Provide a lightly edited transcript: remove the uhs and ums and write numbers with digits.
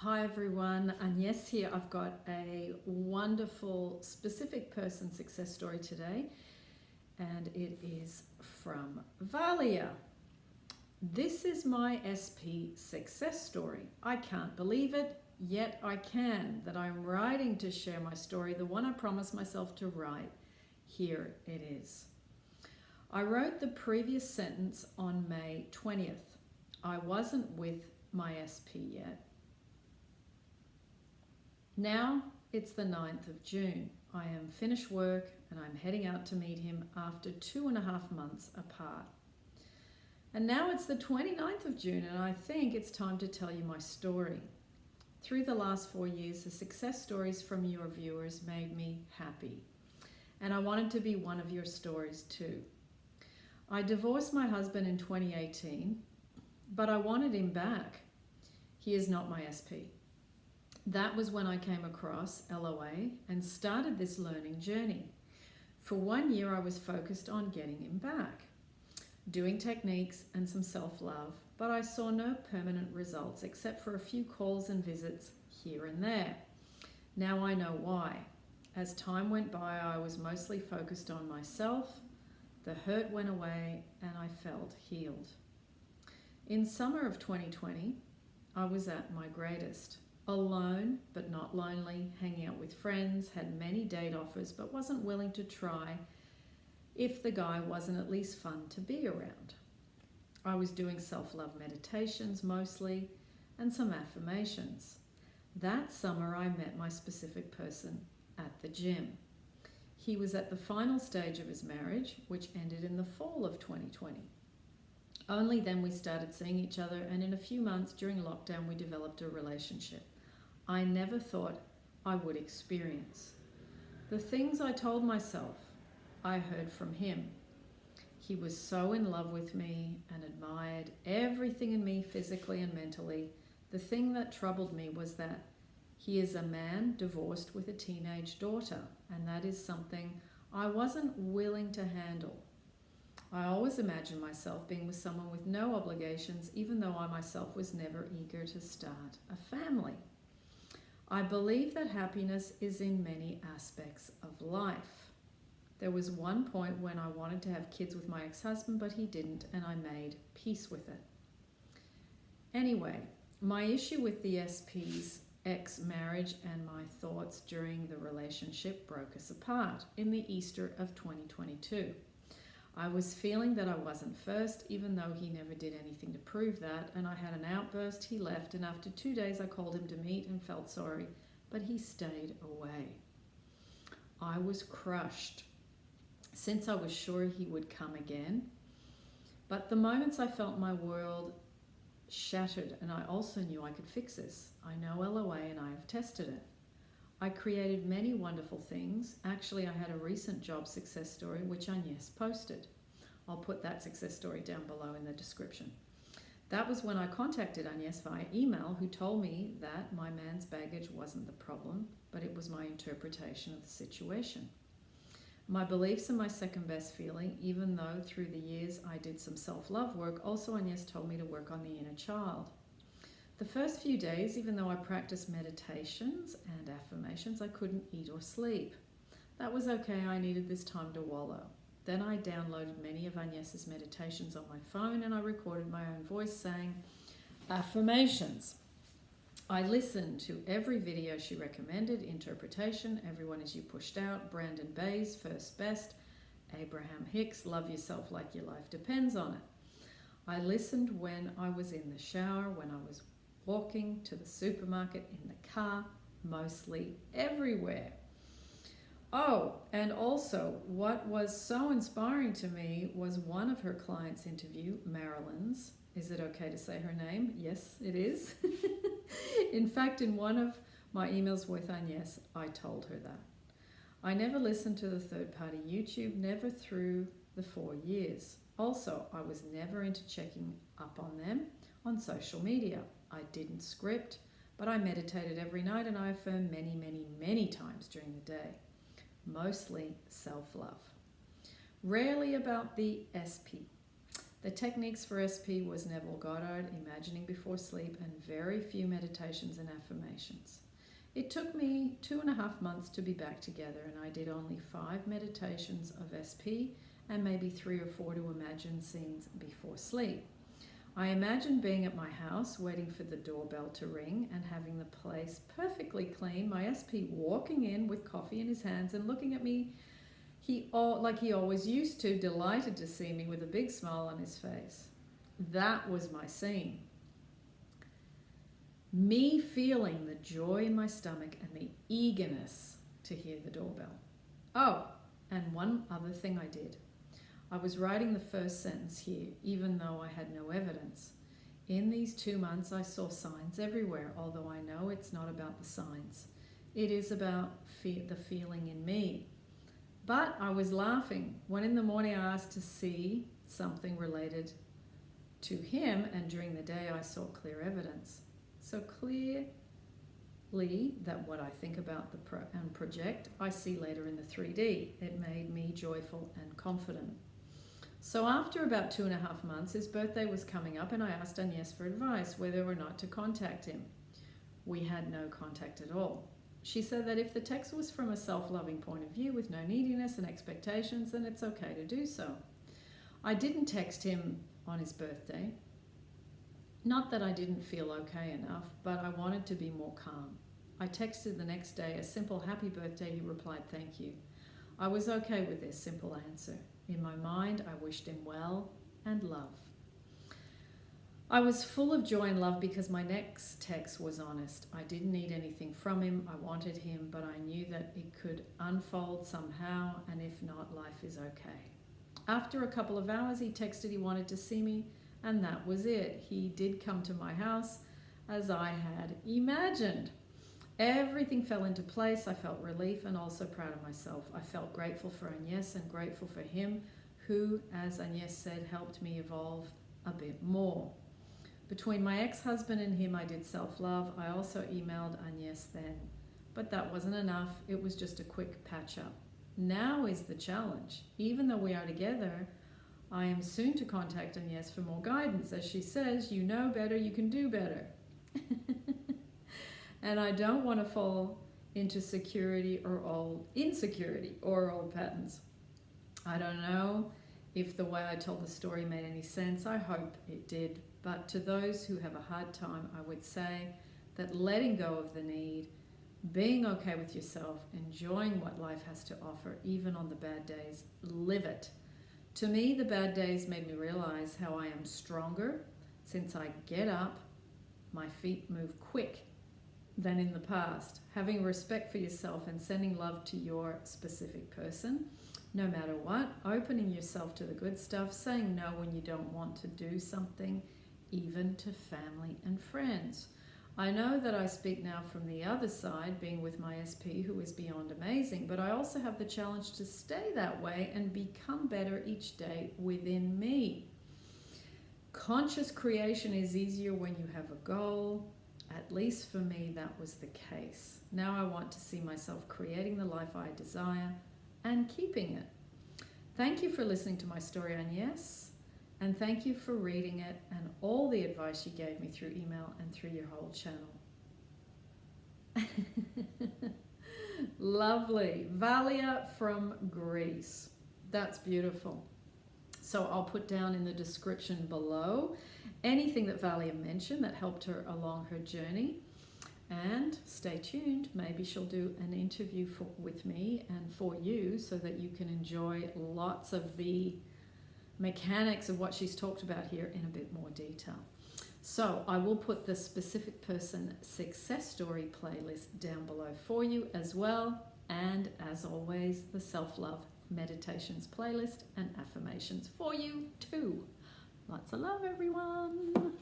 Hi everyone, Agnes here. I've got a wonderful specific person success story today, and it is from Valia. This is my SP success story. I can't believe it, yet I can, that I'm writing to share my story, the one I promised myself to write. Here it is. I wrote the previous sentence on May 20th. I wasn't with my SP yet. Now it's the 9th of June. I am finished work and I'm heading out to meet him after 2.5 months apart. And now it's the 29th of June and I think it's time to tell you my story. Through the last 4 years, the success stories from your viewers made me happy. And I wanted to be one of your stories too. I divorced my husband in 2018, but I wanted him back. He is not my SP. That was when I came across LOA and started this learning journey. For 1 year, I was focused on getting him back, doing techniques and some self-love, but I saw no permanent results except for a few calls and visits here and there. Now I know why. As time went by, I was mostly focused on myself, the hurt went away, and I felt healed. In summer of 2020, I was at my greatest. Alone, but not lonely, hanging out with friends, had many date offers, but wasn't willing to try if the guy wasn't at least fun to be around. I was doing self-love meditations mostly, and some affirmations. That summer, I met my specific person at the gym. He was at the final stage of his marriage, which ended in the fall of 2020. Only then we started seeing each other, and in a few months during lockdown, we developed a relationship I never thought I would experience. The things I told myself, I heard from him. He was so in love with me and admired everything in me physically and mentally. The thing that troubled me was that he is a man divorced with a teenage daughter, and that is something I wasn't willing to handle. I always imagined myself being with someone with no obligations, even though I myself was never eager to start a family. I believe that happiness is in many aspects of life. There was one point when I wanted to have kids with my ex-husband, but he didn't, and I made peace with it. Anyway, my issue with the SP's ex-marriage and my thoughts during the relationship broke us apart in the Easter of 2022. I was feeling that I wasn't first, even though he never did anything to prove that, and I had an outburst. He left, and after 2 days I called him to meet and felt sorry, but he stayed away. I was crushed, since I was sure he would come again. But the moments I felt my world shattered, and I also knew I could fix this. I know LOA and I have tested it. I created many wonderful things. Actually, I had a recent job success story, which Agnes posted. I'll put that success story down below in the description. That was when I contacted Agnes via email, who told me that my man's baggage wasn't the problem, but it was my interpretation of the situation. My beliefs are my second best feeling, even though through the years I did some self-love work. Also, Agnes told me to work on the inner child. The first few days, even though I practiced meditations and affirmations, I couldn't eat or sleep. That was okay, I needed this time to wallow. Then I downloaded many of Agnes's meditations on my phone and I recorded my own voice saying affirmations. I listened to every video she recommended: Interpretation, Everyone Is You Pushed Out, Brandon Bayes, First Best, Abraham Hicks, Love Yourself Like Your Life Depends on It. I listened when I was in the shower, when I was walking to the supermarket, in the car, mostly everywhere. Oh, and also what was so inspiring to me was one of her clients' interview, Marilyn's. Is it okay to say her name? Yes, it is. In fact, in one of my emails with Agnes, I told her that. I never listened to the third-party YouTube, never through the 4 years. Also, I was never into checking up on them on social media. I didn't script, but I meditated every night and I affirmed many, many, many times during the day. Mostly self-love. Rarely about the SP. The techniques for SP was Neville Goddard, Imagining Before Sleep, and very few meditations and affirmations. It took me 2.5 months to be back together, and I did only 5 meditations of SP and maybe 3 or 4 to imagine scenes before sleep. I imagined being at my house, waiting for the doorbell to ring and having the place perfectly clean, my SP walking in with coffee in his hands and looking at me like he always used to, delighted to see me with a big smile on his face. That was my scene. Me feeling the joy in my stomach and the eagerness to hear the doorbell. Oh, and one other thing I did. I was writing the first sentence here, even though I had no evidence. In these 2 months, I saw signs everywhere, although I know it's not about the signs. It is about the feeling in me. But I was laughing when in the morning I asked to see something related to him, and during the day I saw clear evidence. So clearly that what I think about and project, I see later in the 3D. It made me joyful and confident. So after about 2.5 months, his birthday was coming up, and I asked Agnes for advice whether or not to contact him. We had no contact at all. She said that if the text was from a self-loving point of view with no neediness and expectations, then it's okay to do so. I didn't text him on his birthday. Not that I didn't feel okay enough, but I wanted to be more calm. I texted the next day a simple happy birthday. He replied, thank you. I was okay with this simple answer. In my mind, I wished him well and love. I was full of joy and love because my next text was honest. I didn't need anything from him. I wanted him, but I knew that it could unfold somehow, and if not, life is okay. After a couple of hours, he texted he wanted to see me, and that was it. He did come to my house as I had imagined. Everything fell into place. I felt relief and also proud of myself. I felt grateful for Agnes and grateful for him, who, as Agnes said, helped me evolve a bit more. Between my ex-husband and him, I did self-love. I also emailed Agnes then, but that wasn't enough. It was just a quick patch-up. Now is the challenge. Even though we are together, I am soon to contact Agnes for more guidance. As she says, you know better, you can do better. And I don't want to fall into insecurity or old patterns. I don't know if the way I told the story made any sense. I hope it did. But to those who have a hard time, I would say that letting go of the need, being okay with yourself, enjoying what life has to offer, even on the bad days, live it. To me, the bad days made me realize how I am stronger since I get up, my feet move quick than in the past. Having respect for yourself and sending love to your specific person, no matter what, opening yourself to the good stuff, saying no when you don't want to do something, even to family and friends. I know that I speak now from the other side, being with my SP, who is beyond amazing, but I also have the challenge to stay that way and become better each day within me. Conscious creation is easier when you have a goal. At least for me, that was the case. Now I want to see myself creating the life I desire and keeping it. Thank you for listening to my story, Agnes. And thank you for reading it and all the advice you gave me through email and through your whole channel. Lovely. Valia from Greece. That's beautiful. So I'll put down in the description below anything that Valia mentioned that helped her along her journey. And stay tuned. Maybe she'll do an interview with me and for you so that you can enjoy lots of the mechanics of what she's talked about here in a bit more detail. So I will put the specific person success story playlist down below for you as well. And as always, the self-love meditations playlist and affirmations for you too. Lots of love, everyone.